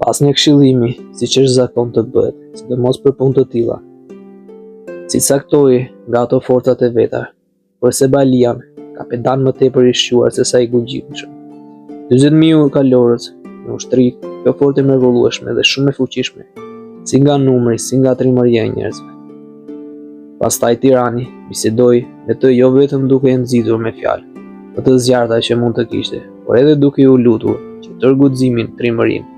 Asnjë këshillimi, siç është zakon të bëhet, sidomos për punë të tilla, si caktoi nga ato forcat e veta, por Sebalian, kapetan më tepër i shquar se sa i guximshëm. 40.000 kalorës në ushtri, kjo fortë e mrekullueshme dhe shumë e fuqishme, si nga numri, si nga trimëria e njerëzve. Pastaj Tirani bisedoi me të jo vetëm duke e nxitur me fjalë, më të zjarta që mund të kishte, por edhe duke u lutur që tërë guximin, trimërinë,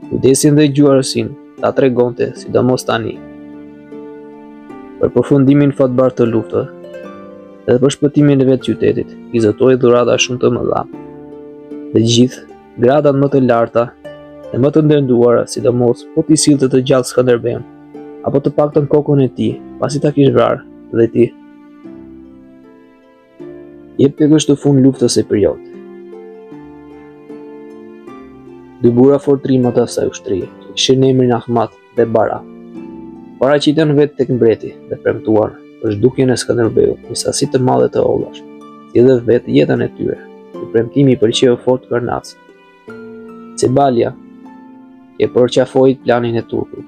kujdesin dhe gjuarësin ta tregonte, sidomos tani. Për përfundimin fatbar të luftës, edhe për shpëtimin e vetë qytetit, i zotoi dhurata shumë të mëdha. Dhe gjithë gradat më të larta dhe më të ndenduara, sidomos po t'i sillte të gjallë Skënderbeun, apo të paktën kokën e tij, pasi ta kish vrarë, dhe ti jep të kështu fund luftës së periudhës. Dy bura fortrima të asaj ushtrie, që kishin emrin Ahmat dhe Bara, paraqiten vetë tek mbreti dhe premtuan për zhdukjen e Skënderbeut me sasi të madhe të ollash, si edhe vetë jetën e tyre. Ky premtimi i pëlqeu fort Karnac. Sebalia e përqafoi planin e turkut,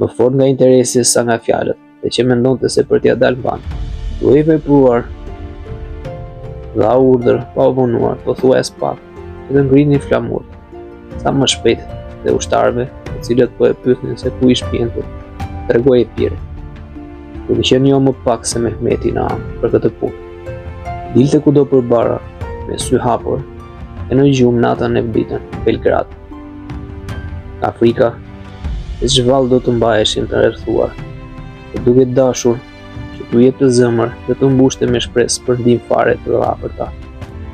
më fort nga interesi sa nga fjalët, dhe që mendonte se për t'ia dalë mban, duhej vepruar. Dha urdhër pa u vonuar, pothuajse pak, që të ngrihnin flamurët, sa më shpejt, dhe ushtarëve, të cilët po e pyetnin se ku i shpjentur, tregoi e pirë. Duke qenë jo më pak se Mehmeti në anë për këtë punë. Dilte kudo për Bara, me sy hapur, e në gjumë natën e vditën, Belgrad. Afrika, e zhvallë do të mbaheshin të rrethuar, dhe duke dashur që t'u jepte zëmër dhe të mbushte me shpresë për ndihmë fare të afërta.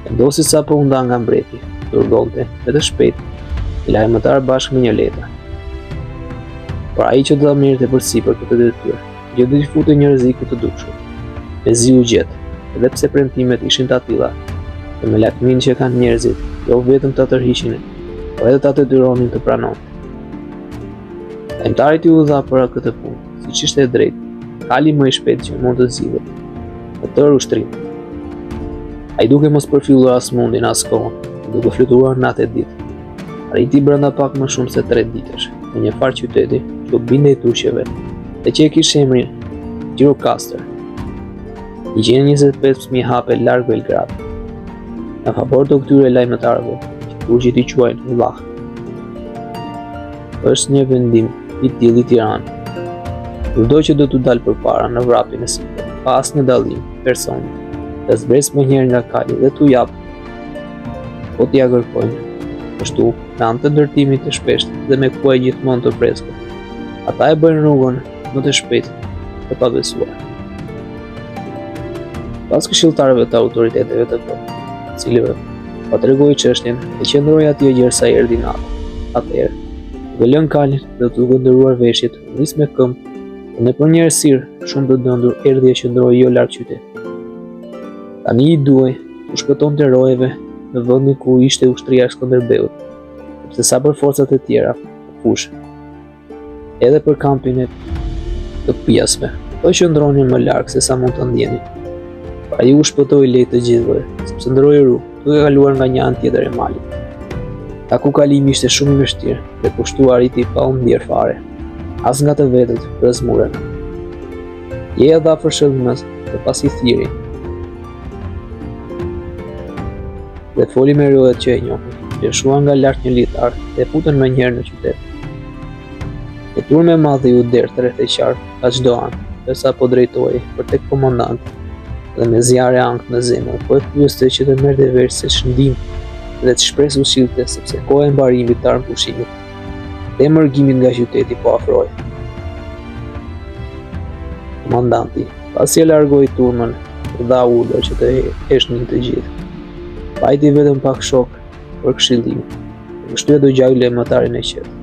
Vendosi sa po u nda nga mbreti, dërgonte dhe të shpejt i lajmëtar bashkë me një letër. Por ai që do ta merrte përsipër këtë detyrë, gjë do t'i fute një rreziku të dukshëm. Mezi u gjet, edhe pse premtimet ishin të atilla, dhe me lakmin që kanë njerëzit, jo vetëm ta tërhiqin, por edhe ta detyronin të pranonin. Lajmëtarit i u dha për këtë punë, siç ishte e drejtë, kali më i shpejt që mund të zgjidhet, në tërë ushtrinë. Ai duke mos përfilluar as mundin as kohën, duke fluturuar natë e ditë, arriti brenda pak më shumë se 3 ditësh, në një far qyteti që u bindej turqeve, dhe që e kishte emrin Gjirokastër. I gjenë 25.000 hape larg Belgrad. Në favor të këtyre lajmëtarëve, që turqit i quajnë vllah. Është një vendim i tillë i Tiranë. Kudo që do t'u dalë përpara në vrapin e sipër, pa asnjë dallim personi, të zbres më njëherë nga kali dhe t'u jap, po t'ia kërkojnë. Ashtu, me anë të ndërtimit të shpeshtë dhe me kuaj gjithmonë të freskët, ata e bëjnë rrugën më të shpejtë të pabesuar. Pas këshilltarëve të autoriteteve të fortë, cilëve pa tregoi çështjen, e qëndroi atje gjersa erdhi nata. Atëherë, duke lënë kalin dhe duke ndëruar veshjet, nis me këmbë, dhe në për një errësirë shumë të dëndur erdhi e qëndroi jo larg qytetit. Tani i duhej të shpëtonte rojeve në vendin ku ishte ushtria e Skënderbeut, sepse sa për forcat e tjera, fush, edhe për kampin e të pjesëve, po qëndronin më larg se sa mund të ndjenin. Pra ai u shpëtoi lehtë të gjithëve, sepse ndroi rrugë, duke kaluar nga një anë tjetër e malit. Ta ku kalimi ishte shumë i vështirë, dhe kushtu arriti pa u ndier fare, as nga të vetët rrezmuren. Jeja dha fërshëllimës dhe pasi thiri, dhe foli me rojet që e njohin, lëshuan nga lart një litar dhe futën më njëherë në qytet. E turme e madhe u derë të rreth e qartë ka çdo anë, derisa po drejtohej për tek komandanti, dhe me zjarre ankth në zemër, po e pyeste që të merrte vesh se ç'ndim dhe të shpresë ushqilte, sepse koha e mbarimit të armëpushimit dhe emergimit nga qyteti po afroi. Komandanti, pasi e largoi turmën, dha urdhër që të heshnin të gjithë. Pajti vetëm pak shok për këshillim, dhe kështu e do gjaj lajmëtarin e qetë.